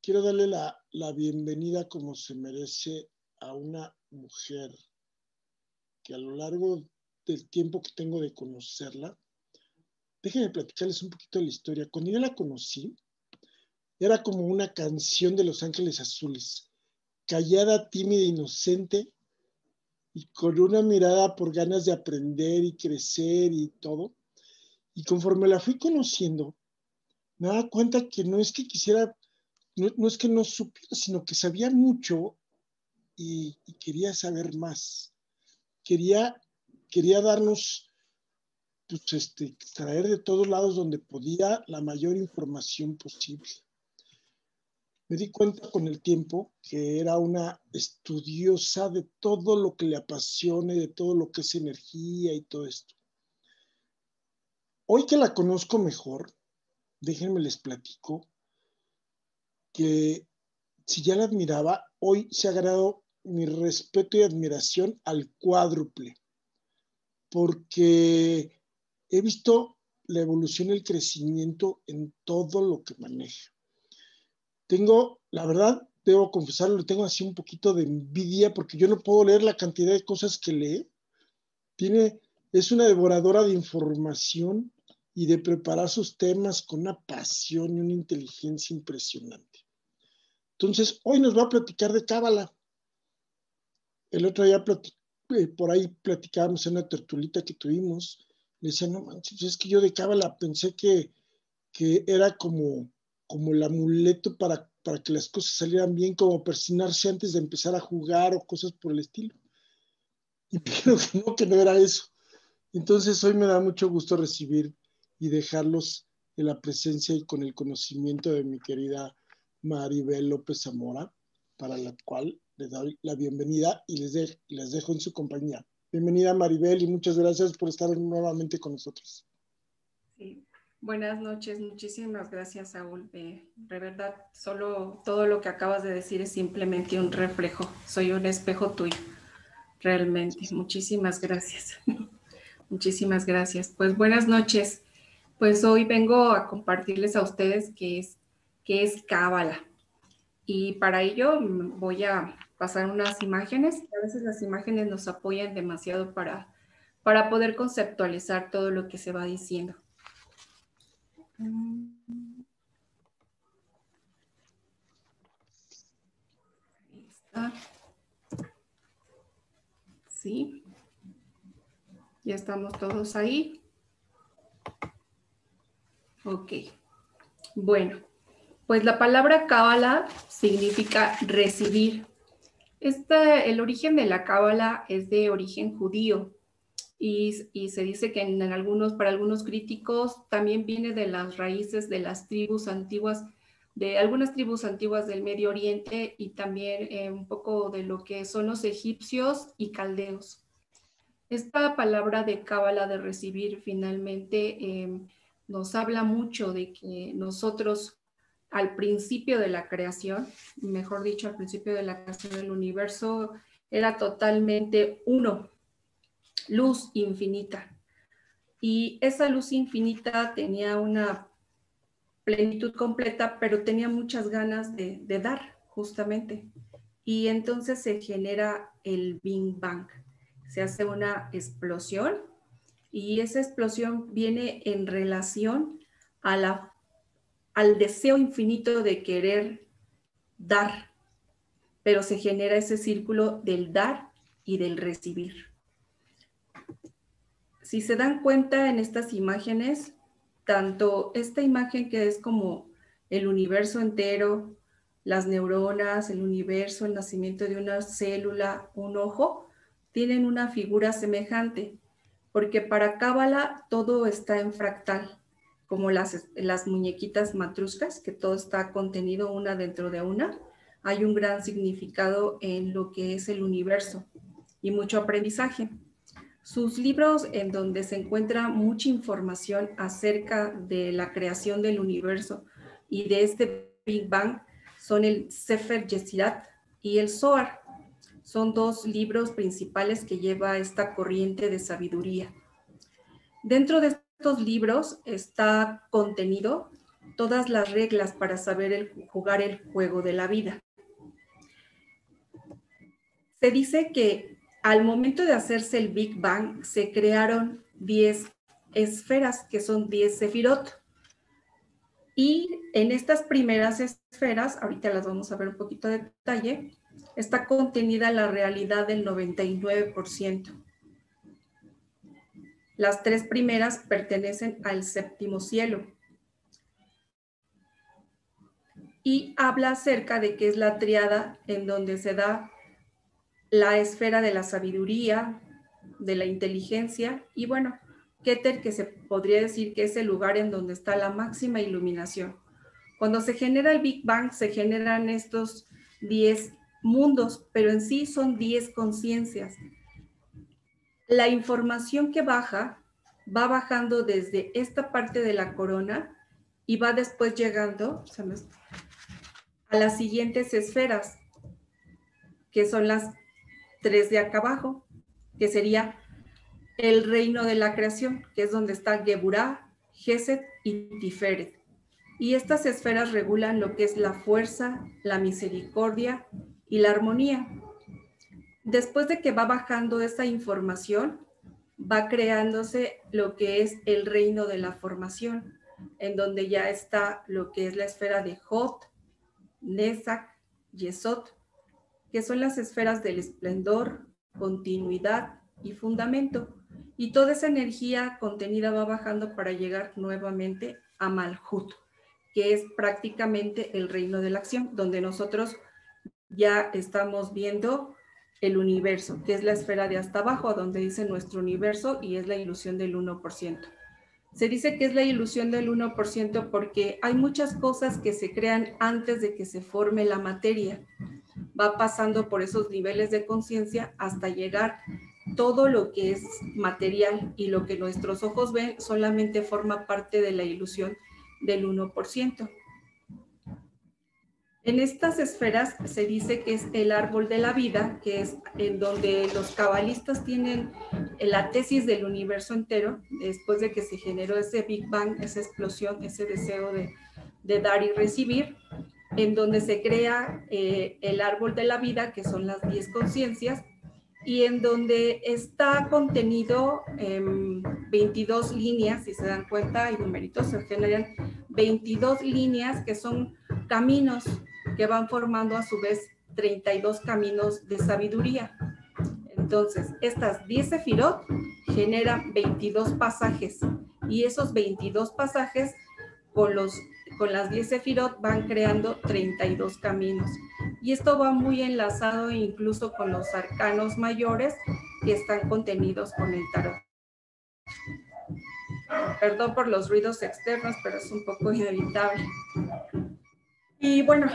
quiero darle la bienvenida como se merece a una mujer que a lo largo del tiempo que tengo de conocerla, déjenme platicarles un poquito de la historia. Cuando yo la conocí, era como una canción de Los Ángeles Azules, callada, tímida, inocente, y con una mirada por ganas de aprender y crecer y todo. Y conforme la fui conociendo, me daba cuenta que no es que quisiera, no es que no supiera, sino que sabía mucho y quería saber más. Quería darnos, pues, traer de todos lados donde podía la mayor información posible. Me di cuenta con el tiempo que era una estudiosa de todo lo que le apasione, de todo lo que es energía y todo esto. Hoy que la conozco mejor, déjenme les platico que si ya la admiraba, hoy se ha ganado mi respeto y admiración al cuádruple, porque he visto la evolución y el crecimiento en todo lo que maneja. La verdad, debo confesarlo, le tengo así un poquito de envidia porque yo no puedo leer la cantidad de cosas que lee. Es una devoradora de información y de preparar sus temas con una pasión y una inteligencia impresionante. Entonces, hoy nos va a platicar de Cábala. El otro día por ahí platicábamos en una tertulita que tuvimos. Le decía, no manches, es que yo de Cábala pensé que era como el amuleto para que las cosas salieran bien, como persignarse antes de empezar a jugar o cosas por el estilo. Y creo que no era eso. Entonces hoy me da mucho gusto recibir y dejarlos en la presencia y con el conocimiento de mi querida Maribel López Zamora, para la cual les doy la bienvenida y les dejo en su compañía. Bienvenida Maribel y muchas gracias por estar nuevamente con nosotros. Sí. Buenas noches, muchísimas gracias, Saúl. De verdad, solo todo lo que acabas de decir es simplemente un reflejo. Soy un espejo tuyo, realmente. Muchísimas gracias. Muchísimas gracias. Pues buenas noches. Pues hoy vengo a compartirles a ustedes qué es Cábala. Y para ello voy a pasar unas imágenes. A veces las imágenes nos apoyan demasiado para poder conceptualizar todo lo que se va diciendo. Ahí está. Sí. Ya estamos todos ahí. Ok. Bueno, pues la palabra cábala significa recibir. El origen de la cábala es de origen judío y se dice que para algunos críticos también viene de las raíces de las tribus antiguas, de algunas tribus antiguas del Medio Oriente y también un poco de lo que son los egipcios y caldeos. Esta palabra de cábala, de recibir, finalmente nos habla mucho de que nosotros al principio de la creación, mejor dicho, al principio de la creación del universo, era totalmente uno, luz infinita. Y esa luz infinita tenía una plenitud completa, pero tenía muchas ganas de dar, justamente. Y entonces se genera el Big Bang. Se hace una explosión y esa explosión viene en relación al deseo infinito de querer dar, pero se genera ese círculo del dar y del recibir. Si se dan cuenta en estas imágenes, tanto esta imagen que es como el universo entero, las neuronas, el universo, el nacimiento de una célula, un ojo, tienen una figura semejante, porque para Cábala todo está en fractal, como las muñequitas matruscas, que todo está contenido una dentro de una. Hay un gran significado en lo que es el universo y mucho aprendizaje. Sus libros, en donde se encuentra mucha información acerca de la creación del universo y de este Big Bang, son el Sefer Yesirat y el Zohar. Son dos libros principales que lleva esta corriente de sabiduría. Dentro de estos libros está contenido todas las reglas para saber jugar el juego de la vida. Se dice que al momento de hacerse el Big Bang, se crearon 10 esferas, que son 10 sefirot. Y en estas primeras esferas, ahorita las vamos a ver un poquito de detalle, está contenida la realidad del 99%. Las 3 primeras pertenecen al séptimo cielo. Y habla acerca de que es la tríada en donde se da la esfera de la sabiduría, de la inteligencia y bueno, Keter, que se podría decir que es el lugar en donde está la máxima iluminación. Cuando se genera el Big Bang, se generan estos 10 mundos, pero en sí son 10 conciencias. La información que baja, va bajando desde esta parte de la corona y va después llegando a las siguientes esferas, que son las 3 de acá abajo, que sería el reino de la creación, que es donde está Geburah, Geset y Tiferet. Y estas esferas regulan lo que es la fuerza, la misericordia y la armonía. Después de que va bajando esta información, va creándose lo que es el reino de la formación, en donde ya está lo que es la esfera de Hod, Nesak, Yesod, que son las esferas del esplendor, continuidad y fundamento. Y toda esa energía contenida va bajando para llegar nuevamente a Malhut, que es prácticamente el reino de la acción, donde nosotros ya estamos viendo el universo, que es la esfera de hasta abajo, donde dice nuestro universo y es la ilusión del 1%. Se dice que es la ilusión del 1% porque hay muchas cosas que se crean antes de que se forme la materia. Va pasando por esos niveles de conciencia hasta llegar todo lo que es material y lo que nuestros ojos ven solamente forma parte de la ilusión del 1%. En estas esferas se dice que es el árbol de la vida, que es en donde los cabalistas tienen la tesis del universo entero, después de que se generó ese Big Bang, esa explosión, ese deseo de dar y recibir, en donde se crea el árbol de la vida, que son las 10 conciencias, y en donde está contenido 22 líneas, si se dan cuenta, hay numeritos, se generan 22 líneas que son caminos que van formando a su vez 32 caminos de sabiduría. Entonces, estas 10 sefirot generan 22 pasajes y esos 22 pasajes con las 10 sefirot van creando 32 caminos. Y esto va muy enlazado incluso con los arcanos mayores que están contenidos con el tarot. Perdón por los ruidos externos, pero es un poco inevitable. Y bueno,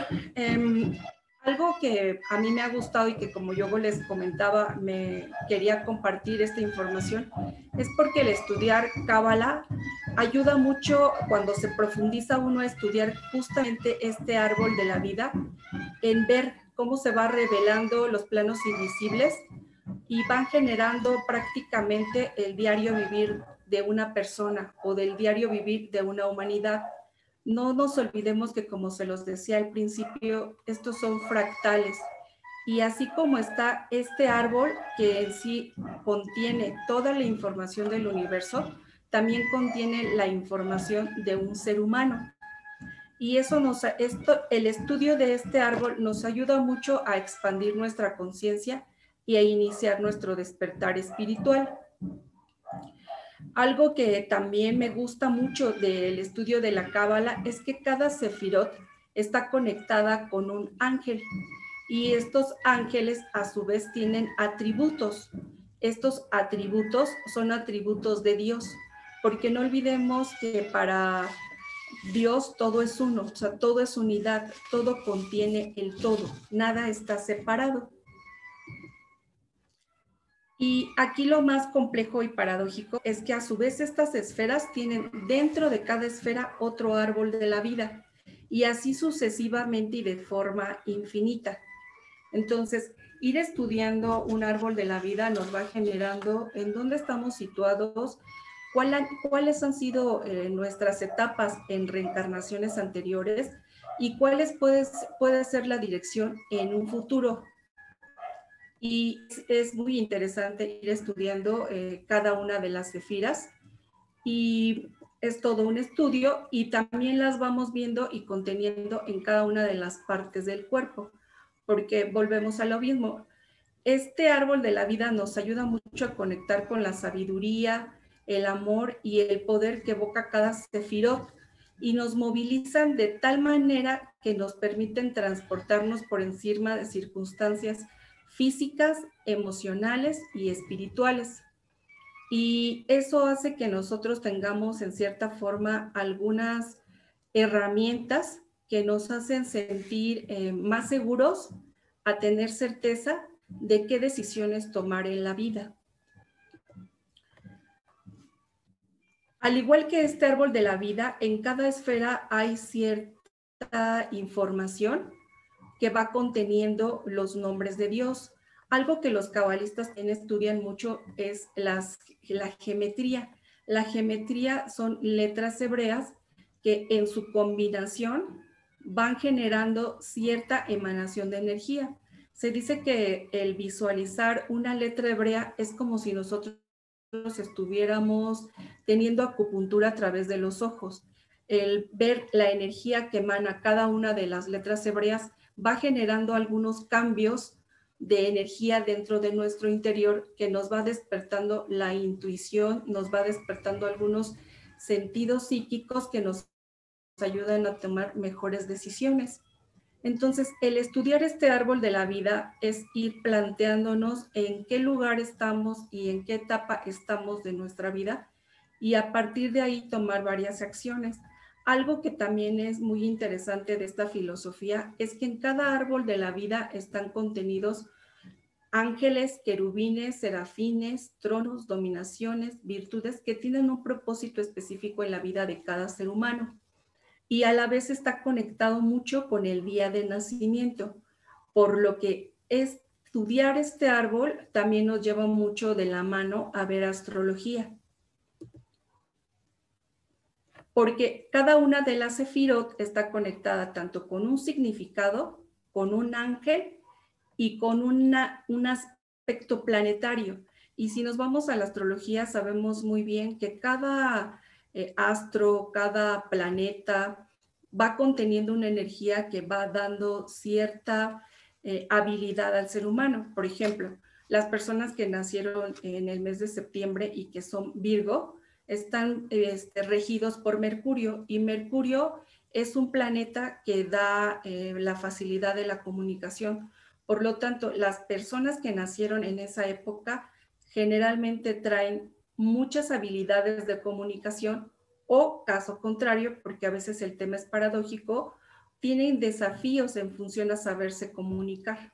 algo que a mí me ha gustado y que como yo les comentaba, me quería compartir esta información, es porque el estudiar Cábala ayuda mucho cuando se profundiza uno a estudiar justamente este árbol de la vida, en ver cómo se va revelando los planos invisibles y van generando prácticamente el diario vivir de una persona o del diario vivir de una humanidad. No nos olvidemos que, como se los decía al principio, estos son fractales. Y así como está este árbol que en sí contiene toda la información del universo, también contiene la información de un ser humano. Y el estudio de este árbol nos ayuda mucho a expandir nuestra conciencia y a iniciar nuestro despertar espiritual. Algo que también me gusta mucho del estudio de la Cábala es que cada sefirot está conectada con un ángel y estos ángeles a su vez tienen atributos. Estos atributos son atributos de Dios, porque no olvidemos que para Dios todo es uno, o sea, todo es unidad, todo contiene el todo, nada está separado. Y aquí lo más complejo y paradójico es que a su vez estas esferas tienen dentro de cada esfera otro árbol de la vida y así sucesivamente y de forma infinita. Entonces, ir estudiando un árbol de la vida nos va generando en dónde estamos situados cuáles han sido nuestras etapas en reencarnaciones anteriores y cuáles puede ser la dirección en un futuro. Y es muy interesante ir estudiando cada una de las sefiras y es todo un estudio y también las vamos viendo y conteniendo en cada una de las partes del cuerpo, porque volvemos a lo mismo. Este árbol de la vida nos ayuda mucho a conectar con la sabiduría, el amor y el poder que evoca cada sefirot y nos movilizan de tal manera que nos permiten transportarnos por encima de circunstancias físicas, emocionales y espirituales. Y eso hace que nosotros tengamos en cierta forma algunas herramientas que nos hacen sentir más seguros, a tener certeza de qué decisiones tomar en la vida. Al igual que este árbol de la vida, en cada esfera hay cierta información que va conteniendo los nombres de Dios. Algo que los cabalistas estudian mucho es la geometría. La geometría son letras hebreas que en su combinación van generando cierta emanación de energía. Se dice que el visualizar una letra hebrea es como si nosotros estuviéramos teniendo acupuntura a través de los ojos. El ver la energía que emana cada una de las letras hebreas va generando algunos cambios de energía dentro de nuestro interior que nos va despertando la intuición, nos va despertando algunos sentidos psíquicos que nos ayudan a tomar mejores decisiones. Entonces, el estudiar este árbol de la vida es ir planteándonos en qué lugar estamos y en qué etapa estamos de nuestra vida y a partir de ahí tomar varias acciones. Algo que también es muy interesante de esta filosofía es que en cada árbol de la vida están contenidos ángeles, querubines, serafines, tronos, dominaciones, virtudes que tienen un propósito específico en la vida de cada ser humano. Y a la vez está conectado mucho con el día de nacimiento, por lo que estudiar este árbol también nos lleva mucho de la mano a ver astrología. Porque cada una de las sefirot está conectada tanto con un significado, con un ángel y con un aspecto planetario. Y si nos vamos a la astrología, sabemos muy bien que cada astro, cada planeta va conteniendo una energía que va dando cierta habilidad al ser humano. Por ejemplo, las personas que nacieron en el mes de septiembre y que son Virgo, están regidos por Mercurio y Mercurio es un planeta que da la facilidad de la comunicación. Por lo tanto, las personas que nacieron en esa época generalmente traen muchas habilidades de comunicación o, caso contrario, porque a veces el tema es paradójico, tienen desafíos en función a saberse comunicar.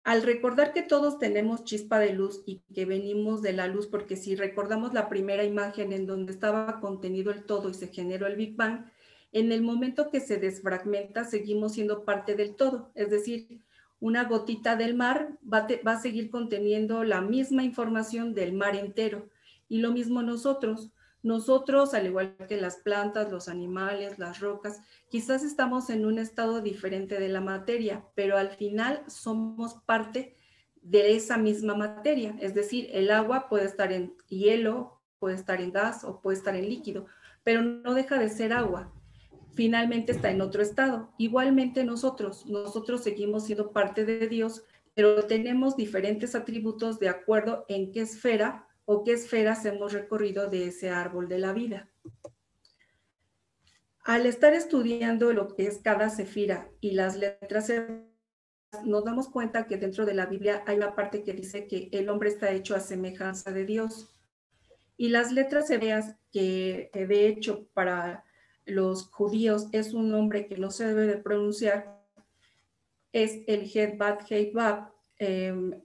Al recordar que todos tenemos chispa de luz y que venimos de la luz, porque si recordamos la primera imagen en donde estaba contenido el todo y se generó el Big Bang, en el momento que se desfragmenta seguimos siendo parte del todo, es decir, una gotita del mar va a seguir conteniendo la misma información del mar entero. Y lo mismo nosotros, al igual que las plantas, los animales, las rocas, quizás estamos en un estado diferente de la materia, pero al final somos parte de esa misma materia. Es decir, el agua puede estar en hielo, puede estar en gas o puede estar en líquido, pero no deja de ser agua. Finalmente está en otro estado. Igualmente nosotros seguimos siendo parte de Dios, pero tenemos diferentes atributos de acuerdo en qué esfera o qué esferas hemos recorrido de ese árbol de la vida. Al estar estudiando lo que es cada sefira y las letras, nos damos cuenta que dentro de la Biblia hay una parte que dice que el hombre está hecho a semejanza de Dios. Y las letras hebreas, que de hecho para los judíos es un nombre que no se debe de pronunciar, es el Het Bat Hei Bab en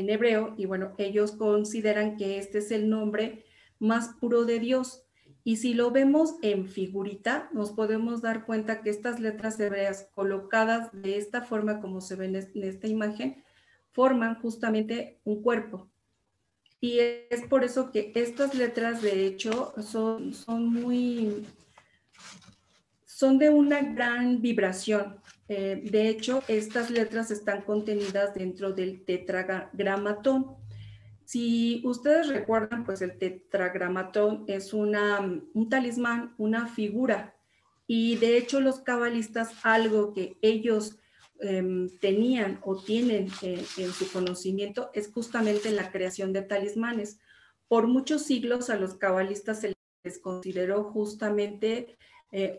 hebreo, y bueno, ellos consideran que este es el nombre más puro de Dios. Y si lo vemos en figurita, nos podemos dar cuenta que estas letras hebreas colocadas de esta forma como se ven en esta imagen, forman justamente un cuerpo. Y es por eso que estas letras, de hecho, son de una gran vibración. De hecho, estas letras están contenidas dentro del tetragramatón. Si ustedes recuerdan, pues el tetragramatón es un talismán, una figura. Y de hecho los cabalistas, algo que ellos tenían o tienen en su conocimiento es justamente la creación de talismanes. Por muchos siglos a los cabalistas se les consideró justamente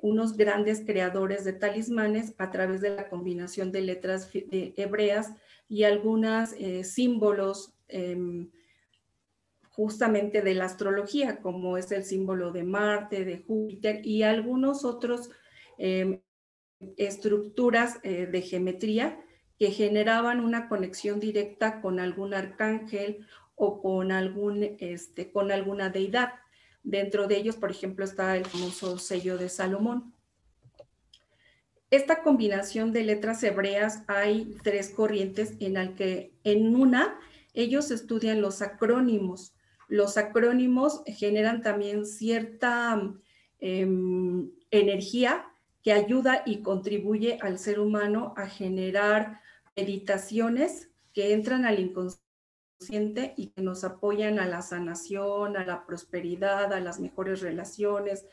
unos grandes creadores de talismanes a través de la combinación de letras hebreas y algunos símbolos justamente de la astrología, como es el símbolo de Marte, de Júpiter y algunos otros estructuras de geometría que generaban una conexión directa con algún arcángel o con alguna deidad. Dentro de ellos, por ejemplo, está el famoso sello de Salomón. Esta combinación de letras hebreas, hay tres corrientes en la que en una ellos estudian los acrónimos. Los acrónimos generan también cierta energía que ayuda y contribuye al ser humano a generar meditaciones que entran al inconsciente y que nos apoyan a la sanación, a la prosperidad, a las mejores relaciones,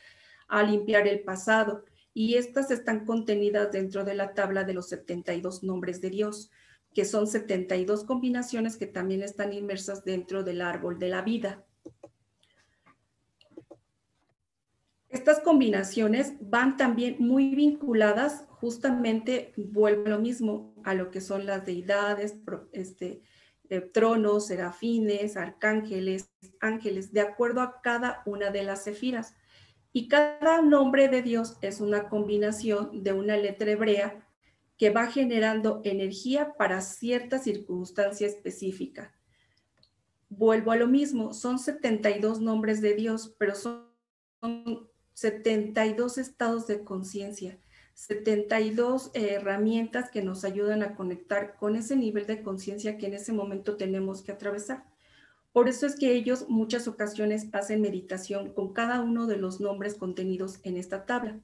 a limpiar el pasado. Y estas están contenidas dentro de la tabla de los 72 nombres de Dios, que son 72 combinaciones que también están inmersas dentro del árbol de la vida. Estas combinaciones van también muy vinculadas, justamente, vuelvo a lo mismo, a lo que son las deidades, tronos, serafines, arcángeles, ángeles, de acuerdo a cada una de las sefiras. Y cada nombre de Dios es una combinación de una letra hebrea que va generando energía para cierta circunstancia específica. Vuelvo a lo mismo, son 72 nombres de Dios, pero son 72 estados de conciencia, 72 herramientas que nos ayudan a conectar con ese nivel de conciencia que en ese momento tenemos que atravesar. Por eso es que ellos muchas ocasiones hacen meditación con cada uno de los nombres contenidos en esta tabla.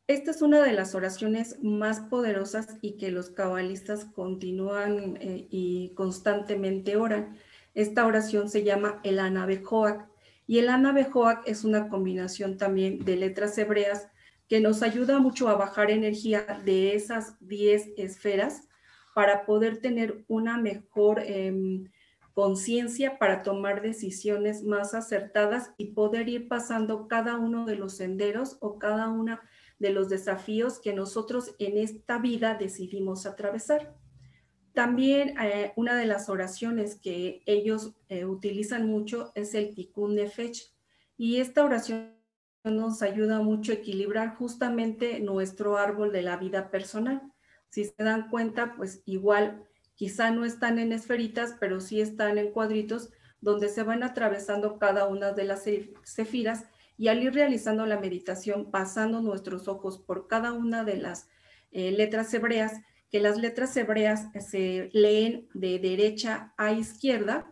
Esta es una de las oraciones más poderosas y que los cabalistas continúan y constantemente oran. Esta oración se llama el Anabejoac y el Anabejoac es una combinación también de letras hebreas que nos ayuda mucho a bajar energía de esas 10 esferas para poder tener una mejor conciencia para tomar decisiones más acertadas y poder ir pasando cada uno de los senderos o cada una de los desafíos que nosotros en esta vida decidimos atravesar. También una de las oraciones que ellos utilizan mucho es el Tikkun Nefesh, y esta oración nos ayuda mucho a equilibrar justamente nuestro árbol de la vida personal. Si se dan cuenta, pues igual quizá no están en esferitas, pero sí están en cuadritos donde se van atravesando cada una de las sefiras, y al ir realizando la meditación, pasando nuestros ojos por cada una de las letras hebreas, que las letras hebreas se leen de derecha a izquierda,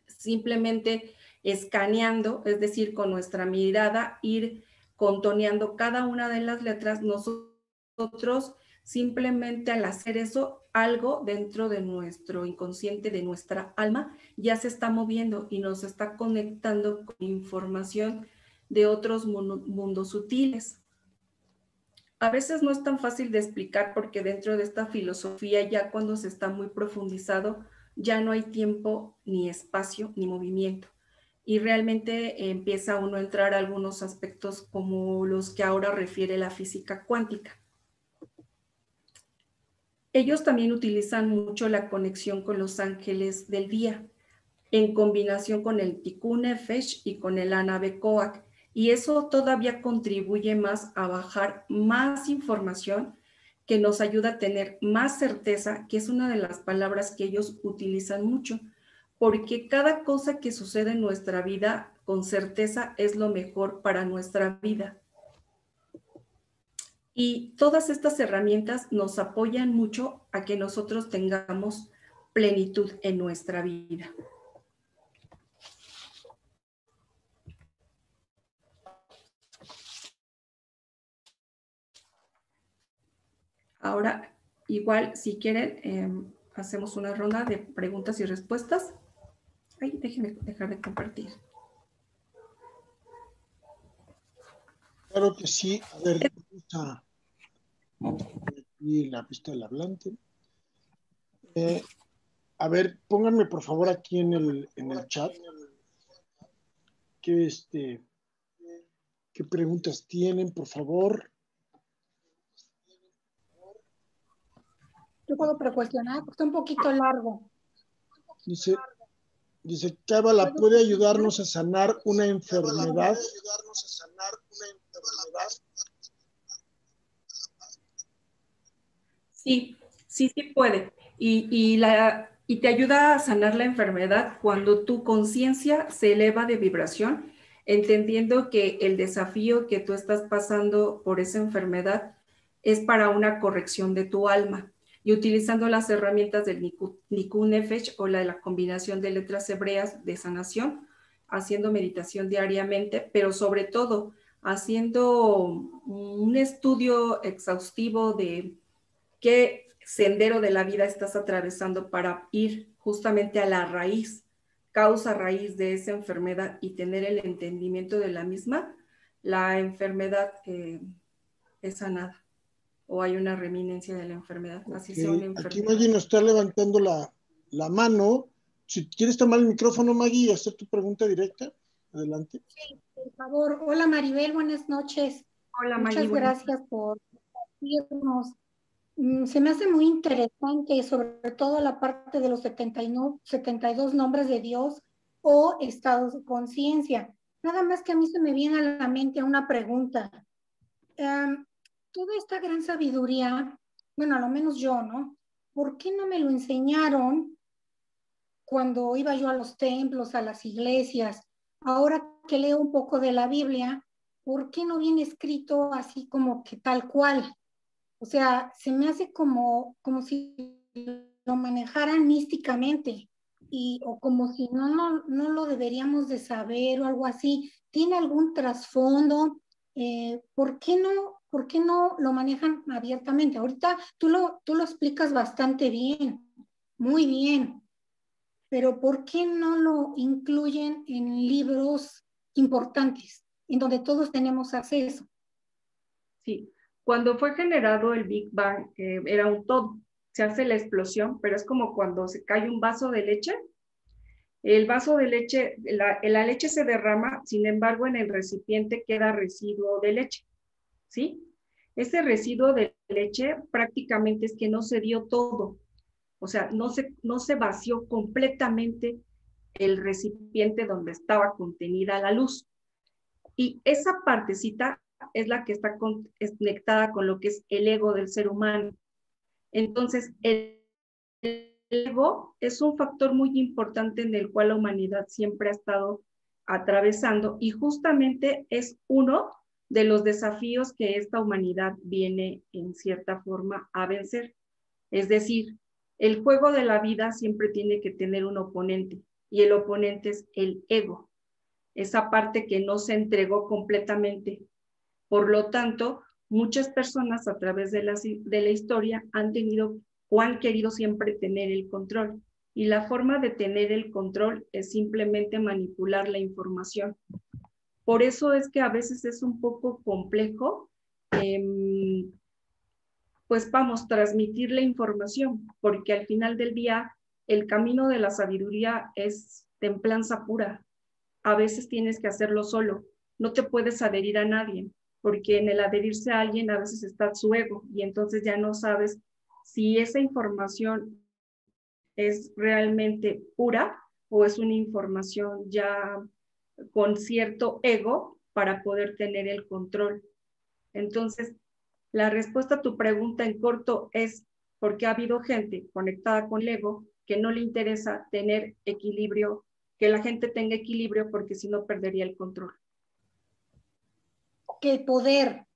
simplemente escaneando, es decir, con nuestra mirada, ir contoneando cada una de las letras. Nosotros simplemente al hacer eso, algo dentro de nuestro inconsciente, de nuestra alma, ya se está moviendo y nos está conectando con información de otros mundos sutiles. A veces no es tan fácil de explicar porque dentro de esta filosofía, ya cuando se está muy profundizado, ya no hay tiempo, ni espacio, ni movimiento. Y realmente empieza uno a entrar a algunos aspectos como los que ahora refiere la física cuántica. Ellos también utilizan mucho la conexión con los ángeles del día, en combinación con el Tikkun Nefesh y con el Anabecoac. Y eso todavía contribuye más a bajar más información que nos ayuda a tener más certeza, que es una de las palabras que ellos utilizan mucho, porque cada cosa que sucede en nuestra vida con certeza es lo mejor para nuestra vida. Y todas estas herramientas nos apoyan mucho a que nosotros tengamos plenitud en nuestra vida. Ahora, igual, si quieren, hacemos una ronda de preguntas y respuestas. Ay, déjenme dejar de compartir. Claro que sí. A ver, vamos a aquí la pista del hablante. A ver, pónganme por favor aquí en el chat qué preguntas tienen, por favor. Yo puedo precuestionar, porque está un poquito largo. Dice, Cábala puede ayudarnos a sanar una enfermedad. Sí, sí puede. Y te ayuda a sanar la enfermedad cuando tu conciencia se eleva de vibración, entendiendo que el desafío que tú estás pasando por esa enfermedad es para una corrección de tu alma. Y utilizando las herramientas del Nikkun Nefesh o la combinación de letras hebreas de sanación, haciendo meditación diariamente, pero sobre todo haciendo un estudio exhaustivo de qué sendero de la vida estás atravesando para ir justamente a la raíz, causa raíz de esa enfermedad y tener el entendimiento de la misma, la enfermedad es sanada o hay una reminencia de la enfermedad. Así sea una enfermedad. Aquí Maggie nos está levantando la mano. Si quieres tomar el micrófono, Maggie, y hacer tu pregunta directa, adelante. Sí, por favor. Hola Maribel, buenas noches. Hola Maggie. Muchas gracias por compartirnos. Se me hace muy interesante, sobre todo la parte de los 72 nombres de Dios o estados de conciencia. Nada más que a mí se me viene a la mente una pregunta. Toda esta gran sabiduría, bueno, a lo menos yo, ¿no? ¿Por qué no me lo enseñaron cuando iba yo a los templos, a las iglesias? Ahora que leo un poco de la Biblia, ¿por qué no viene escrito así como que tal cual? O sea, se me hace como si lo manejaran místicamente o como si no lo deberíamos de saber o algo así. ¿Tiene algún trasfondo? ¿Por qué no lo manejan abiertamente? Ahorita tú lo explicas bastante bien, muy bien, pero ¿por qué no lo incluyen en libros importantes, en donde todos tenemos acceso? Sí, cuando fue generado el Big Bang, era un todo, se hace la explosión, pero es como cuando se cae un vaso de leche. El vaso de leche, la leche se derrama, sin embargo, en el recipiente queda residuo de leche, ¿sí? Ese residuo de leche prácticamente es que no se dio todo, o sea, no se vació completamente el recipiente donde estaba contenida la luz. Y esa partecita es la que está conectada con lo que es el ego del ser humano. Entonces, el ego es un factor muy importante en el cual la humanidad siempre ha estado atravesando y justamente es uno de los desafíos que esta humanidad viene en cierta forma a vencer. Es decir, el juego de la vida siempre tiene que tener un oponente y el oponente es el ego, esa parte que no se entregó completamente. Por lo tanto, muchas personas a través de la historia han tenido o han querido siempre tener el control. Y la forma de tener el control es simplemente manipular la información. Por eso es que a veces es un poco complejo, pues vamos, transmitir la información, porque al final del día el camino de la sabiduría es templanza pura. A veces tienes que hacerlo solo, no te puedes adherir a nadie, porque en el adherirse a alguien a veces está su ego y entonces ya no sabes si esa información es realmente pura o es una información ya con cierto ego para poder tener el control. Entonces, la respuesta a tu pregunta en corto es porque ha habido gente conectada con el ego que no le interesa tener equilibrio, que la gente tenga equilibrio porque si no perdería el control. Que el poder,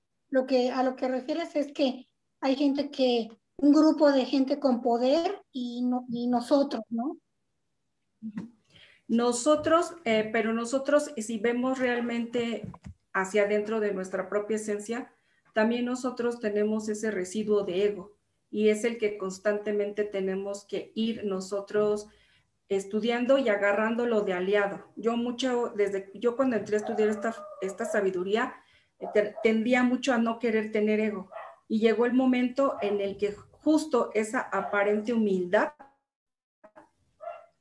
a lo que refieres es que hay gente que un grupo de gente con poder y nosotros, ¿no? Nosotros, pero nosotros, si vemos realmente hacia adentro de nuestra propia esencia, también nosotros tenemos ese residuo de ego y es el que constantemente tenemos que ir nosotros estudiando y agarrándolo de aliado. Yo cuando entré a estudiar esta sabiduría, tendía mucho a no querer tener ego. Y llegó el momento en el que justo esa aparente humildad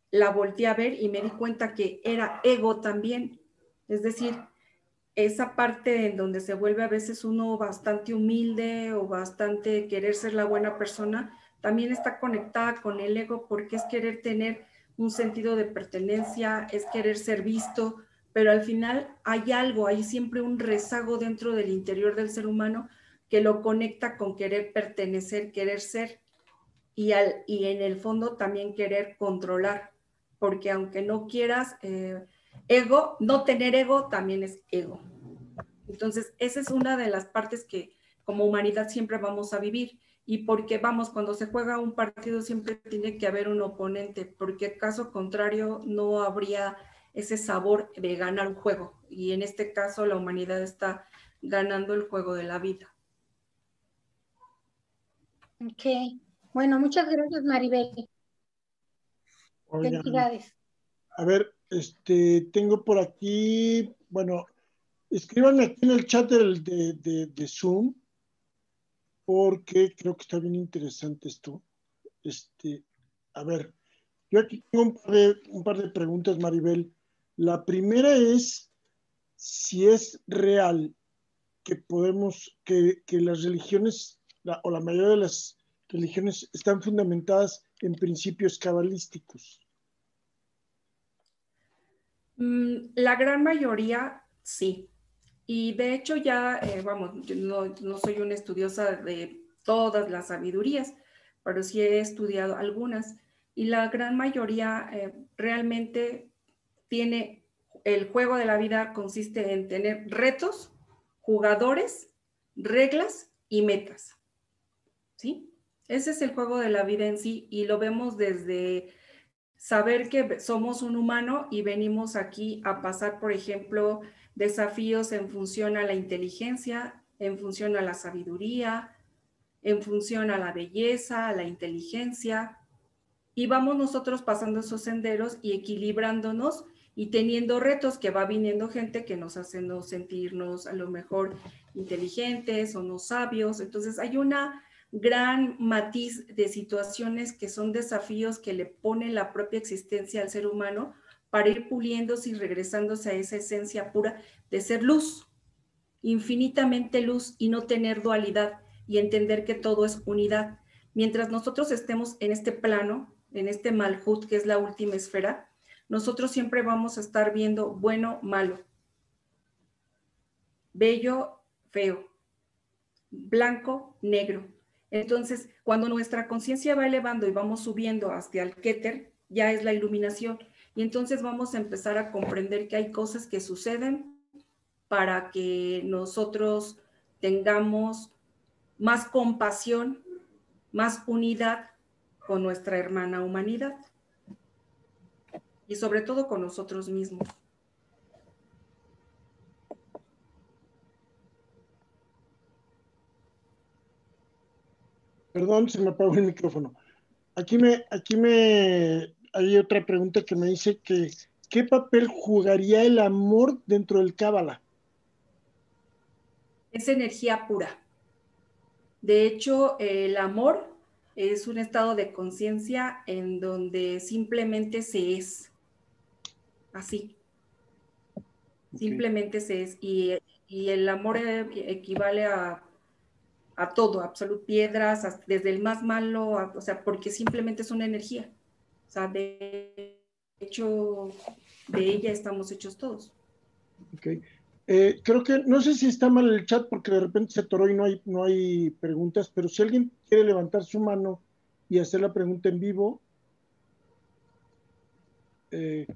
la volteé a ver y me di cuenta que era ego también. Es decir, esa parte en donde se vuelve a veces uno bastante humilde o bastante querer ser la buena persona, también está conectada con el ego porque es querer tener un sentido de pertenencia, es querer ser visto, pero al final hay algo, hay siempre un rezago dentro del interior del ser humano que lo conecta con querer pertenecer, querer ser y en el fondo también querer controlar, porque aunque no quieras ego, no tener ego también es ego. Entonces, esa es una de las partes que como humanidad siempre vamos a vivir. Y porque, vamos, cuando se juega un partido siempre tiene que haber un oponente, porque caso contrario no habría ese sabor de ganar un juego. Y en este caso la humanidad está ganando el juego de la vida. Ok. Bueno, muchas gracias, Maribel. Oigan, Felicidades. a ver, tengo por aquí, bueno, escríbanme aquí en el chat de Zoom, porque creo que está bien interesante esto. A ver, yo aquí tengo un par de preguntas, Maribel. La primera es si es real que que las religiones, o la mayoría de las religiones están fundamentadas en principios cabalísticos. La gran mayoría sí. Y de hecho ya, vamos, yo no soy una estudiosa de todas las sabidurías, pero sí he estudiado algunas. Y la gran mayoría realmente tiene, el juego de la vida consiste en tener retos, jugadores, reglas y metas. ¿Sí? Ese es el juego de la vida en sí y lo vemos desde saber que somos un humano y venimos aquí a pasar, por ejemplo, desafíos en función a la inteligencia, en función a la sabiduría, en función a la belleza, a la inteligencia, y vamos nosotros pasando esos senderos y equilibrándonos y teniendo retos que va viniendo gente que nos hace no sentirnos a lo mejor inteligentes o no sabios. Entonces hay una gran matiz de situaciones que son desafíos que le pone la propia existencia al ser humano para ir puliéndose y regresándose a esa esencia pura de ser luz, infinitamente luz y no tener dualidad y entender que todo es unidad. Mientras nosotros estemos en este plano, en este Malhut, que es la última esfera, nosotros siempre vamos a estar viendo bueno, malo, bello, feo, blanco, negro. Entonces, cuando nuestra conciencia va elevando y vamos subiendo hacia el Keter, ya es la iluminación. Y entonces vamos a empezar a comprender que hay cosas que suceden para que nosotros tengamos más compasión, más unidad con nuestra hermana humanidad y sobre todo con nosotros mismos. Perdón, se me apagó el micrófono. Hay otra pregunta que me dice que ¿qué papel jugaría el amor dentro del Cábala? Es energía pura. De hecho, el amor es un estado de conciencia en donde simplemente se es así. Okay. Simplemente se es. Y el amor equivale a todo, absolut piedras, desde el más malo, o sea, porque simplemente es una energía. O sea, de hecho, de ella estamos hechos todos. Okay. Creo que, no sé si está mal el chat porque de repente se atoró y no hay preguntas, pero si alguien quiere levantar su mano y hacer la pregunta en vivo,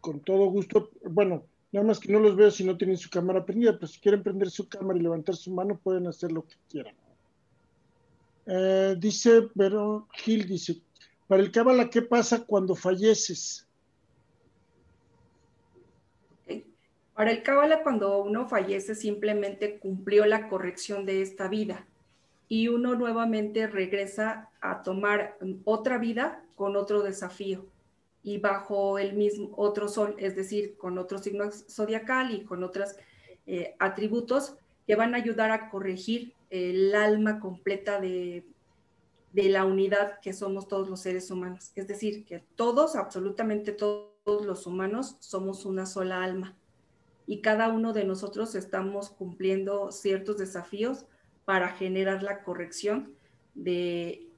con todo gusto. Bueno, nada más que no los veo si no tienen su cámara prendida, pero si quieren prender su cámara y levantar su mano, pueden hacer lo que quieran. Dice, pero Gil dice, para el Cábala, ¿qué pasa cuando falleces? Para el Cábala, cuando uno fallece, simplemente cumplió la corrección de esta vida y uno nuevamente regresa a tomar otra vida con otro desafío y bajo el mismo otro sol, es decir, con otro signo zodiacal y con otros atributos que van a ayudar a corregir el alma completa de la unidad que somos todos los seres humanos. Es decir, que todos, absolutamente todos los humanos, somos una sola alma y cada uno de nosotros estamos cumpliendo ciertos desafíos para generar la corrección de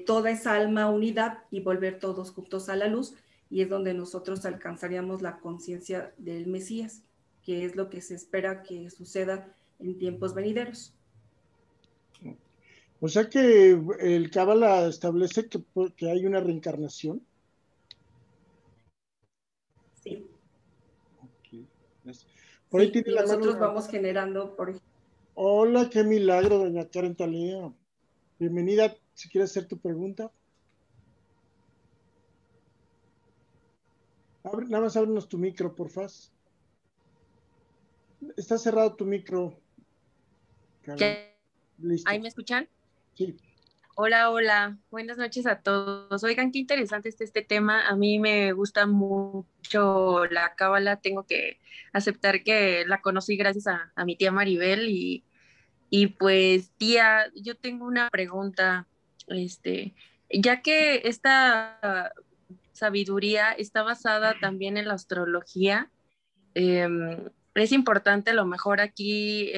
toda esa alma unidad y volver todos juntos a la luz, y es donde nosotros alcanzaríamos la conciencia del Mesías, que es lo que se espera que suceda en tiempos venideros. O sea que el Cábala establece que hay una reencarnación. Sí. Okay. Por ahí Sí, tiene y la mano. nosotros vamos generando, por ejemplo. Hola, qué milagro, doña Karen Talía. Bienvenida, si quieres hacer tu pregunta. Nada más ábrenos tu micro, porfa. Está cerrado tu micro, Karen. ¿Ya? Listo. ¿Ahí me escuchan? Sí. Hola, hola. Buenas noches a todos. Oigan, qué interesante está este tema. A mí me gusta mucho la cábala. Tengo que aceptar que la conocí gracias a mi tía Maribel y pues, tía, yo tengo una pregunta. Este, ya que esta sabiduría está basada también en la astrología, es importante a lo mejor aquí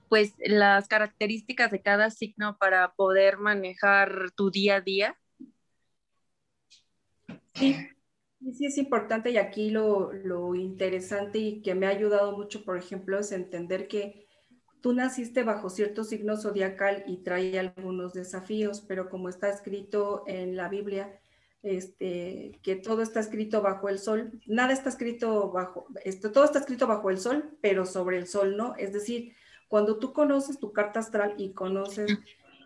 pues las características de cada signo para poder manejar tu día a día. Sí, sí es importante, y aquí lo interesante y que me ha ayudado mucho, por ejemplo, es entender que tú naciste bajo cierto signo zodiacal y trae algunos desafíos, pero como está escrito en la Biblia, que todo está escrito bajo el sol, nada está escrito bajo, todo está escrito bajo el sol, pero sobre el sol no. Es decir, cuando tú conoces tu carta astral y conoces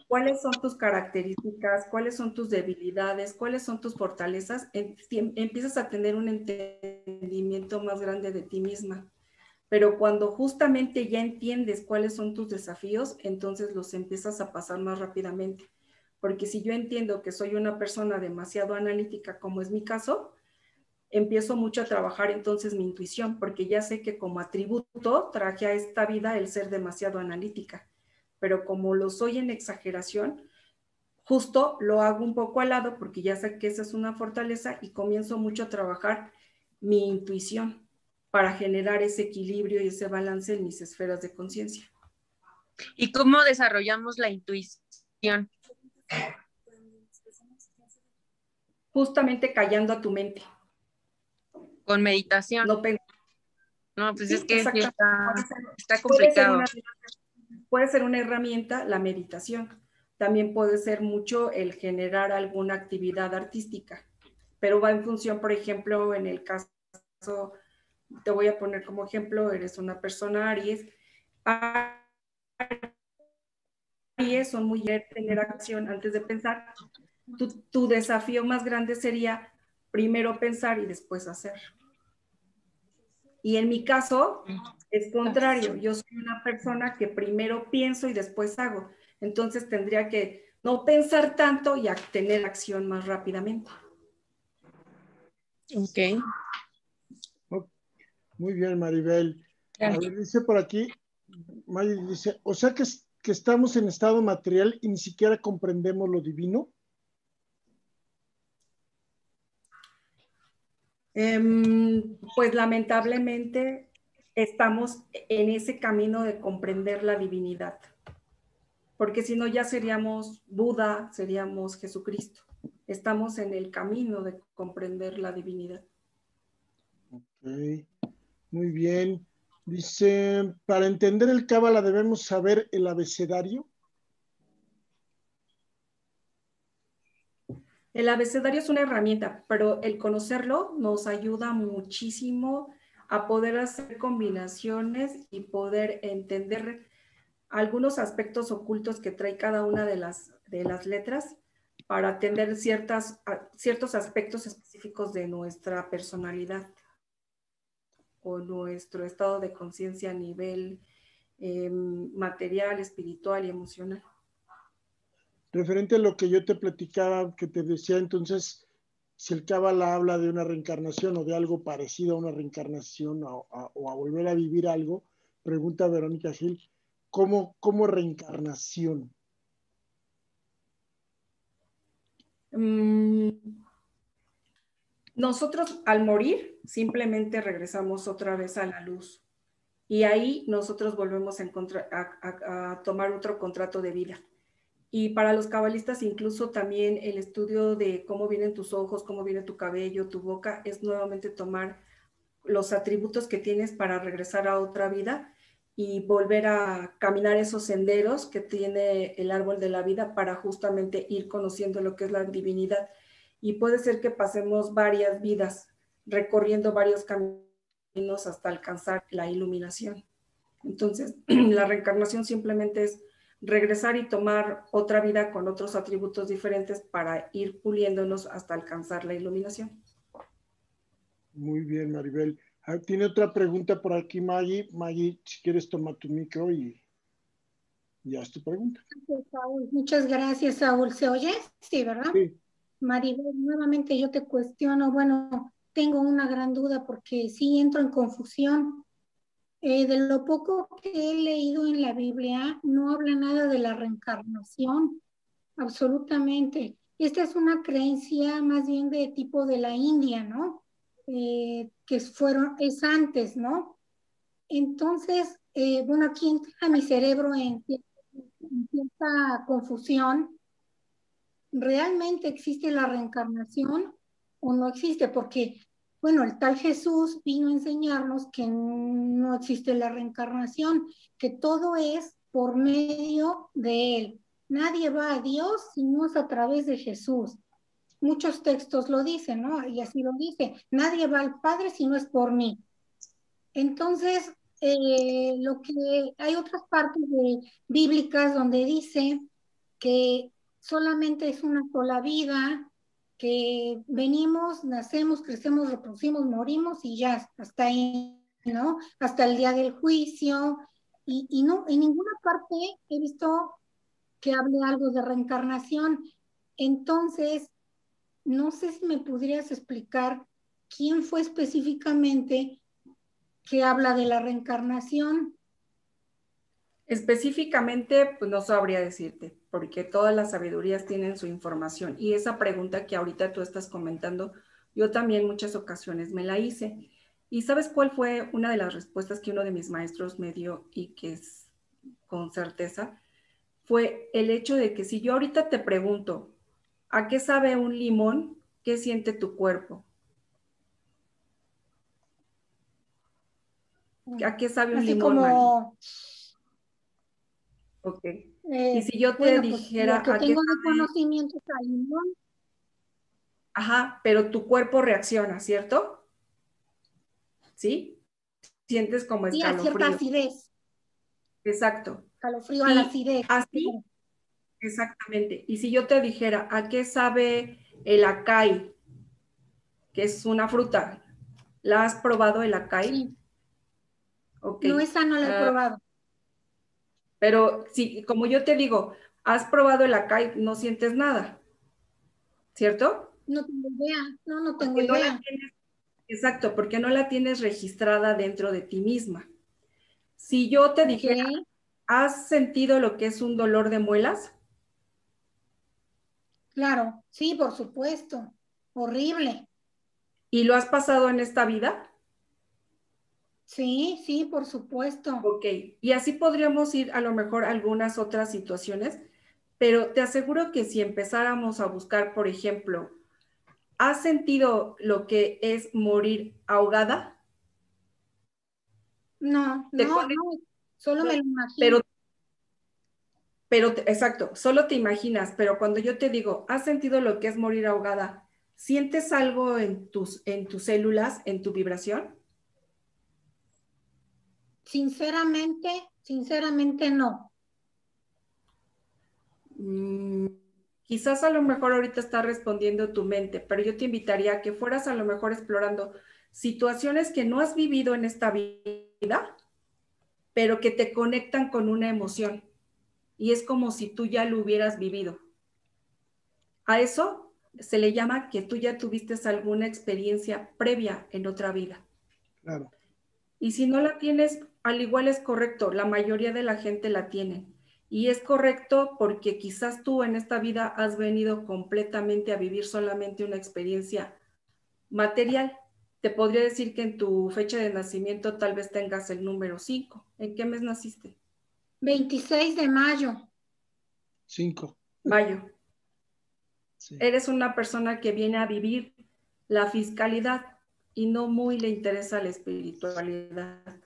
cuáles son tus características, cuáles son tus debilidades, cuáles son tus fortalezas, empiezas a tener un entendimiento más grande de ti misma. Pero cuando justamente ya entiendes cuáles son tus desafíos, entonces los empiezas a pasar más rápidamente. Porque si yo entiendo que soy una persona demasiado analítica, como es mi caso, empiezo mucho a trabajar entonces mi intuición, porque ya sé que como atributo traje a esta vida el ser demasiado analítica. Pero como lo soy en exageración, justo lo hago un poco al lado porque ya sé que esa es una fortaleza y comienzo mucho a trabajar mi intuición para generar ese equilibrio y ese balance en mis esferas de conciencia. ¿Y cómo desarrollamos la intuición? Justamente callando a tu mente. Con meditación. No, no pues sí, es que sí está puede complicado. Puede ser una herramienta la meditación. También puede ser mucho el generar alguna actividad artística, pero va en función, por ejemplo, en el caso, te voy a poner como ejemplo, eres una persona Aries. Aries son muy de tener acción antes de pensar. Tu desafío más grande sería primero pensar y después hacer. Y en mi caso es contrario, yo soy una persona que primero pienso y después hago. Entonces tendría que no pensar tanto y tener acción más rápidamente. Ok. Muy bien, Maribel. A ver, dice por aquí, Maribel dice, o sea que estamos en estado material y ni siquiera comprendemos lo divino. Pues lamentablemente estamos en ese camino de comprender la divinidad, porque si no ya seríamos Buda, seríamos Jesucristo. Estamos en el camino de comprender la divinidad. Ok, muy bien. Dice, para entender el Cábala debemos saber el abecedario. El abecedario es una herramienta, pero el conocerlo nos ayuda muchísimo a poder hacer combinaciones y poder entender algunos aspectos ocultos que trae cada una de las letras para atender ciertos aspectos específicos de nuestra personalidad o nuestro estado de conciencia a nivel material, espiritual y emocional. Referente a lo que yo te platicaba, que te decía entonces, si el Cábala habla de una reencarnación o de algo parecido a una reencarnación o a volver a vivir algo, pregunta Verónica Gil, ¿cómo reencarnación? Nosotros al morir simplemente regresamos otra vez a la luz y ahí nosotros volvemos a tomar otro contrato de vida. Y para los cabalistas incluso también el estudio de cómo vienen tus ojos, cómo viene tu cabello, tu boca, es nuevamente tomar los atributos que tienes para regresar a otra vida y volver a caminar esos senderos que tiene el árbol de la vida para justamente ir conociendo lo que es la divinidad. Y puede ser que pasemos varias vidas recorriendo varios caminos hasta alcanzar la iluminación. Entonces, la reencarnación simplemente es regresar y tomar otra vida con otros atributos diferentes para ir puliéndonos hasta alcanzar la iluminación. Muy bien, Maribel. Tiene otra pregunta por aquí, Maggie. Maggie, si quieres toma tu micro y haz tu pregunta. Saúl. Muchas gracias, Saúl. ¿Se oye? Sí, ¿verdad? Sí. Maribel, nuevamente yo te cuestiono. Bueno, tengo una gran duda porque sí entro en confusión. De lo poco que he leído en la Biblia, no habla nada de la reencarnación, absolutamente. Esta es una creencia más bien de tipo de la India, ¿no? Es antes, ¿no? Entonces, bueno, aquí entra mi cerebro en cierta confusión. ¿Realmente existe la reencarnación o no existe? Porque, bueno, el tal Jesús vino a enseñarnos que no existe la reencarnación, que todo es por medio de Él. Nadie va a Dios si no es a través de Jesús. Muchos textos lo dicen, ¿no? Y así lo dice. Nadie va al Padre si no es por mí. Entonces, hay otras partes bíblicas donde dice que solamente es una sola vida, que venimos, nacemos, crecemos, reproducimos, morimos y ya, hasta ahí, ¿no? Hasta el día del juicio. Y no, en ninguna parte he visto que hable algo de reencarnación. Entonces, no sé si me podrías explicar quién fue específicamente que habla de la reencarnación. Específicamente, pues no sabría decirte, porque todas las sabidurías tienen su información. Y esa pregunta que ahorita tú estás comentando, yo también muchas ocasiones me la hice. ¿Y sabes cuál fue una de las respuestas que uno de mis maestros me dio y que es con certeza? Fue el hecho de que si yo ahorita te pregunto, ¿a qué sabe un limón? ¿Qué siente tu cuerpo? ¿A qué sabe un Así limón, Mari? como... Ok. Y si yo te bueno, pues dijera, lo que ¿a qué tengo de sabe? conocimiento es al limón. Ajá, pero tu cuerpo reacciona, ¿cierto? ¿Sí? Sientes como Sí, a cierta escalofrío. acidez. Exacto. Escalofrío a la Y acidez. así, exactamente. Y si yo te dijera, ¿a qué sabe el acai? Que es una fruta. ¿La has probado el acai? Sí. Ok. No, esa no la he probado. Pero si, como yo te digo, has probado el acai, no sientes nada, ¿cierto? No tengo idea. No tengo Porque no la idea. tienes, exacto, porque no la tienes registrada dentro de ti misma. Si yo te dijera, Ok. ¿has sentido lo que es un dolor de muelas? Claro, sí, por supuesto. Horrible. ¿Y lo has pasado en esta vida? Sí, sí, por supuesto. Ok, y así podríamos ir a lo mejor a algunas otras situaciones, pero te aseguro que si empezáramos a buscar, por ejemplo, ¿has sentido lo que es morir ahogada? No, Te no, pone, no. Solo no, me lo imagino. pero, exacto, solo te imaginas, pero cuando yo te digo, ¿has sentido lo que es morir ahogada? ¿Sientes algo en tus células, en tu vibración? Sinceramente no. Quizás a lo mejor ahorita está respondiendo tu mente, pero yo te invitaría a que fueras a lo mejor explorando situaciones que no has vivido en esta vida, pero que te conectan con una emoción. Y es como si tú ya lo hubieras vivido. A eso se le llama que tú ya tuviste alguna experiencia previa en otra vida. Claro. Y si no la tienes, al igual es correcto, la mayoría de la gente la tiene. Y es correcto porque quizás tú en esta vida has venido completamente a vivir solamente una experiencia material. Te podría decir que en tu fecha de nacimiento tal vez tengas el número 5. ¿En qué mes naciste? 26 de mayo. 5. Mayo. Sí. Eres una persona que viene a vivir la fiscalidad y no muy le interesa la espiritualidad.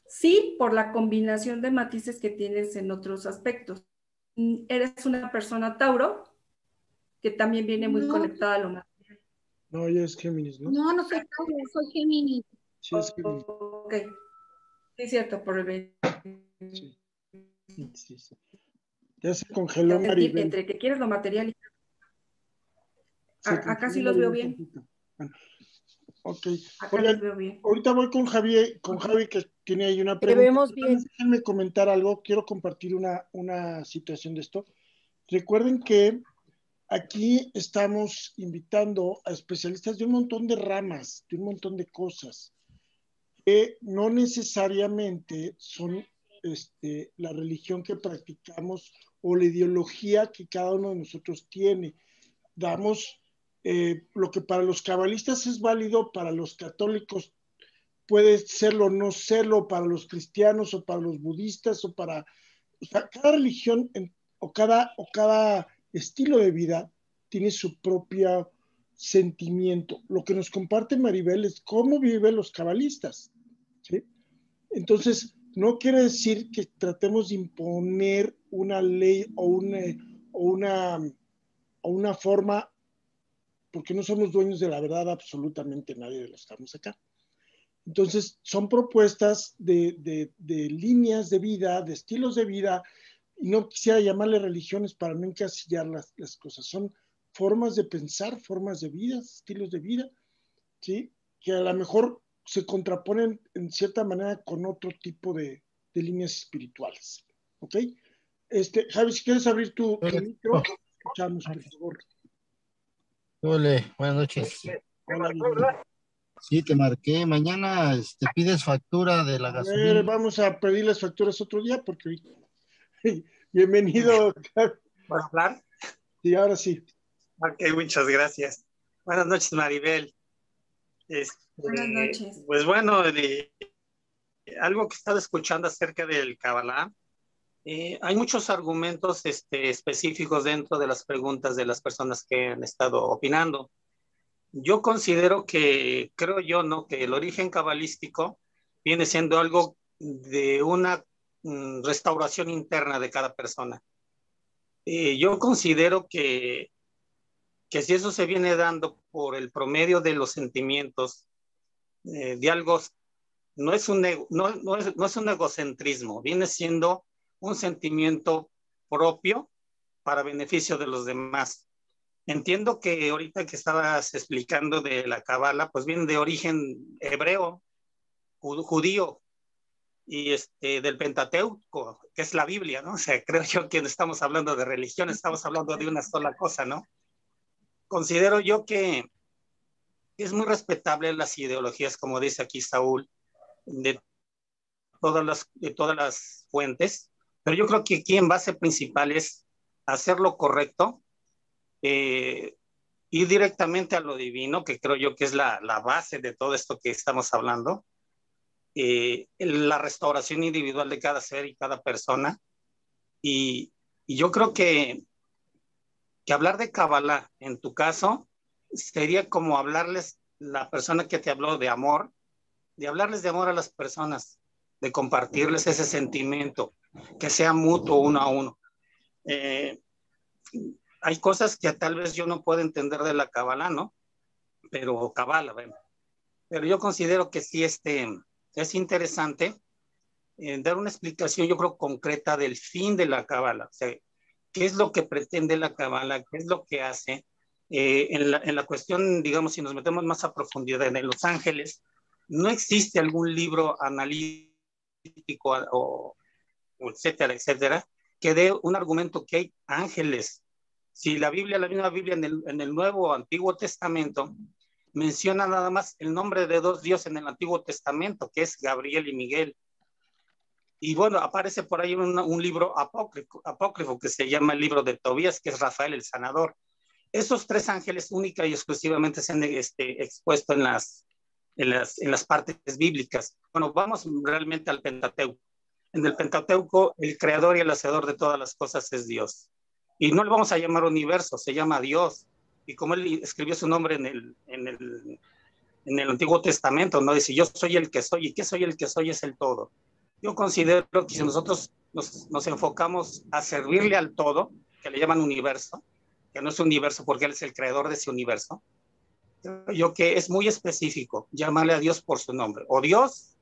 Sí, por la combinación de matices que tienes en otros aspectos. Eres una persona Tauro, que también viene muy conectada a lo material. No, ella es Géminis, ¿no? No, no soy Tauro, soy Géminis. Sí, es Géminis. Ok. Sí, es cierto, por el... Sí. Sí, sí. Ya se congeló Maribel. Entre que quieres lo material y... Acá sí congeló los veo Maribel bien. bueno, ok. Acá Oigan, los veo bien. ahorita voy con Javi que tiene ahí una Te pregunta. vemos bien. Déjenme comentar algo, quiero compartir una situación de esto. Recuerden que aquí estamos invitando a especialistas de un montón de ramas, de un montón de cosas, que no necesariamente son la religión que practicamos o la ideología que cada uno de nosotros tiene. Damos lo que para los cabalistas es válido, para los católicos puede serlo o no serlo, para los cristianos o para los budistas o sea, cada religión o cada estilo de vida tiene su propio sentimiento. Lo que nos comparte Maribel es cómo viven los cabalistas, ¿sí? Entonces, no quiere decir que tratemos de imponer una ley o una forma, porque no somos dueños de la verdad absolutamente nadie de los que estamos acá. Entonces, son propuestas de líneas de vida, de estilos de vida, y no quisiera llamarle religiones para no encasillar las cosas. Son formas de pensar, formas de vida, estilos de vida, ¿sí? Que a lo mejor se contraponen en cierta manera con otro tipo de líneas espirituales. ¿Ok? Javi, si quieres abrir tu micro, escuchamos, por favor. Hola, buenas noches. Hola, bienvenido. Sí, te marqué. Mañana pides factura de la gasolina. A ver, vamos a pedir las facturas otro día porque bienvenido. ¿Puedo hablar? Sí, ahora sí. Ok, muchas gracias. Buenas noches, Maribel. Buenas noches. Pues bueno, algo que he estado escuchando acerca del Kabbalah, hay muchos argumentos específicos dentro de las preguntas de las personas que han estado opinando. Yo considero que, creo yo, ¿no?, que el origen cabalístico viene siendo algo de una restauración interna de cada persona. Yo considero que si eso se viene dando por el promedio de los sentimientos, de algo, no es un egocentrismo, viene siendo un sentimiento propio para beneficio de los demás. Entiendo que ahorita que estabas explicando de la Kabbalah, pues viene de origen hebreo, judío, y del Pentateuco, que es la Biblia, ¿no? O sea, creo yo que no estamos hablando de religión, estamos hablando de una sola cosa, ¿no? Considero yo que es muy respetable las ideologías, como dice aquí Saúl, de todas las fuentes, pero yo creo que aquí en base principal es hacer lo correcto, ir directamente a lo divino, que creo yo que es la base de todo esto que estamos hablando, la restauración individual de cada ser y cada persona, y yo creo que hablar de Kabbalah, en tu caso, sería como hablarles, la persona que te habló de amor, de hablarles de amor a las personas, de compartirles ese sentimiento, que sea mutuo uno a uno. Hay cosas que tal vez yo no puedo entender de la Kabbalah, ¿no? Pero yo considero que sí es interesante dar una explicación, yo creo, concreta del fin de la cábala. O sea, qué es lo que pretende la cábala, qué es lo que hace. En la cuestión, digamos, si nos metemos más a profundidad en Los Ángeles, no existe algún libro analítico o etcétera, etcétera, que dé un argumento que hay ángeles. Si la Biblia, la misma Biblia en el Nuevo o Antiguo Testamento, menciona nada más el nombre de dos dioses en el Antiguo Testamento, que es Gabriel y Miguel. Y bueno, aparece por ahí un libro apócrifo que se llama el libro de Tobías, que es Rafael el Sanador. Esos tres ángeles única y exclusivamente se han expuesto en las partes bíblicas. Bueno, vamos realmente al Pentateuco. En el Pentateuco, el creador y el hacedor de todas las cosas es Dios. Y no le vamos a llamar universo, se llama Dios. Y como él escribió su nombre en el Antiguo Testamento, ¿no? Dice, yo soy el que soy, y que soy el que soy es el todo. Yo considero que si nosotros nos enfocamos a servirle al todo, que le llaman universo, que no es universo porque él es el creador de ese universo, yo que es muy específico llamarle a Dios por su nombre, o Dios,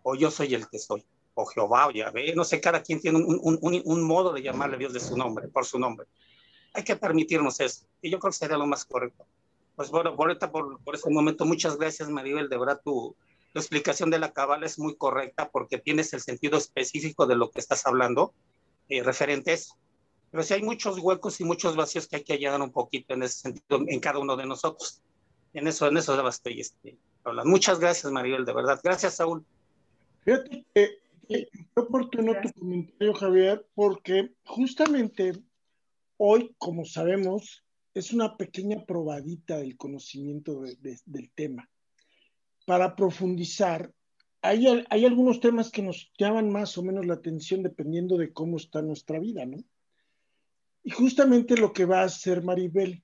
o yo soy el que soy, o Jehová, o Yahvé, no sé, cada quien tiene un modo de llamarle a Dios de su nombre, por su nombre. Hay que permitirnos eso, y yo creo que sería lo más correcto. Pues bueno, por ese momento, muchas gracias, Maribel, de verdad tu explicación de la cábala es muy correcta porque tienes el sentido específico de lo que estás hablando, referente a eso. Pero sí hay muchos huecos y muchos vacíos que hay que llenar un poquito en ese sentido en cada uno de nosotros. En eso estoy hablando. Muchas gracias, Maribel, de verdad. Gracias, Saúl. Fíjate que fue oportuno tu comentario, Javier, porque justamente hoy, como sabemos, es una pequeña probadita del conocimiento del tema. Para profundizar, hay algunos temas que nos llaman más o menos la atención dependiendo de cómo está nuestra vida, ¿no? Y justamente lo que va a hacer Maribel,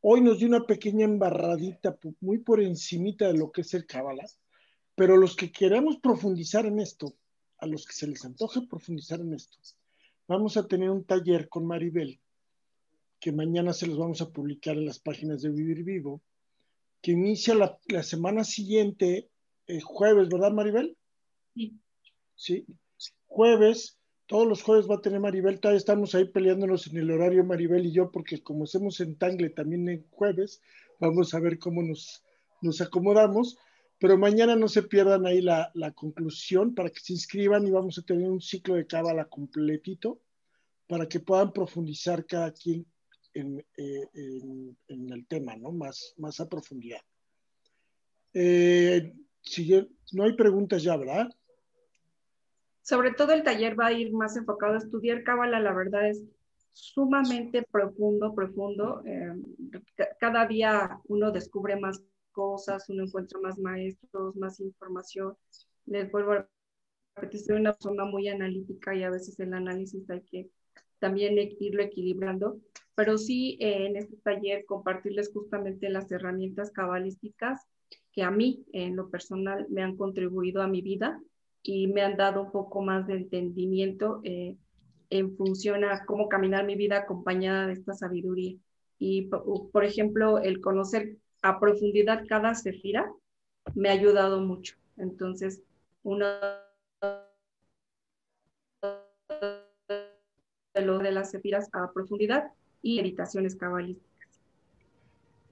hoy nos dio una pequeña embarradita muy por encimita de lo que es el Cábala, pero los que queremos profundizar en esto, a los que se les antoje profundizar en esto, vamos a tener un taller con Maribel, que mañana se los vamos a publicar en las páginas de Vivir Vivo, que inicia la semana siguiente, jueves, ¿verdad, Maribel? Sí. Sí, jueves. Todos los jueves va a tener Maribel, todavía estamos ahí peleándonos en el horario Maribel y yo, porque como hacemos en Tangle también en jueves, vamos a ver cómo nos acomodamos, pero mañana no se pierdan ahí la conclusión para que se inscriban y vamos a tener un ciclo de cábala completito para que puedan profundizar cada quien en el tema, ¿no? Más a profundidad. No hay preguntas ya, ¿verdad? Sobre todo el taller va a ir más enfocado a estudiar cábala, la verdad es sumamente profundo. Cada día uno descubre más cosas, uno encuentra más maestros, más información. Les vuelvo a repetir, soy una persona muy analítica y a veces el análisis hay que también irlo equilibrando, pero sí en este taller compartirles justamente las herramientas cabalísticas que a mí en lo personal me han contribuido a mi vida y me han dado un poco más de entendimiento en función a cómo caminar mi vida acompañada de esta sabiduría. Y, por ejemplo, el conocer a profundidad cada sefira me ha ayudado mucho. Entonces, uno de las sefiras a profundidad y meditaciones cabalísticas.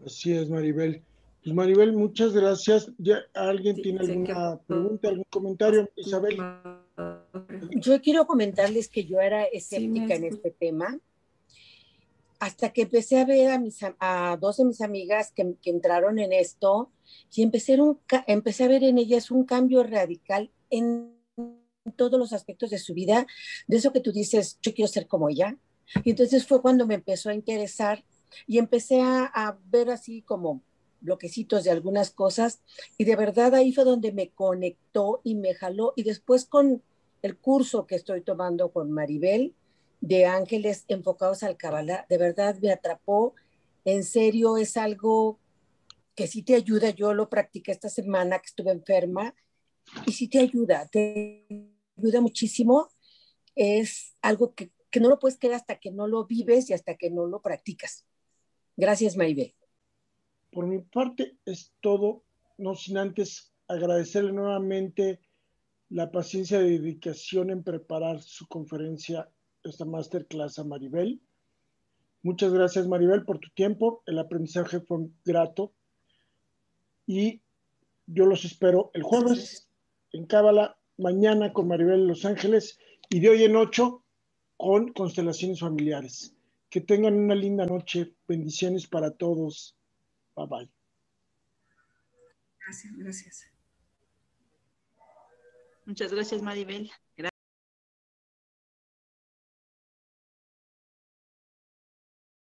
Así es, Maribel. Pues Maribel, muchas gracias. ¿Ya alguien tiene alguna pregunta, algún comentario? Isabel. Yo quiero comentarles que yo era escéptica en este tema hasta que empecé a ver a dos de mis amigas que entraron en esto y empecé a ver en ellas un cambio radical en todos los aspectos de su vida, de eso que tú dices, yo quiero ser como ella. Y entonces fue cuando me empezó a interesar y empecé a ver así como bloquecitos de algunas cosas y de verdad ahí fue donde me conectó y me jaló y después con el curso que estoy tomando con Maribel de ángeles enfocados al Kabbalah, de verdad me atrapó, en serio es algo que sí te ayuda, yo lo practiqué esta semana que estuve enferma y sí te ayuda muchísimo, es algo que no lo puedes creer hasta que no lo vives y hasta que no lo practicas. Gracias, Maribel. Por mi parte es todo, no sin antes agradecerle nuevamente la paciencia y dedicación en preparar su conferencia, esta masterclass a Maribel. Muchas gracias, Maribel, por tu tiempo. El aprendizaje fue grato. Y yo los espero el jueves en Cábala, mañana con Maribel en Los Ángeles y de hoy en 8 con constelaciones familiares. Que tengan una linda noche. Bendiciones para todos. Bye bye. Gracias, gracias. Muchas gracias, Maribel. Gracias.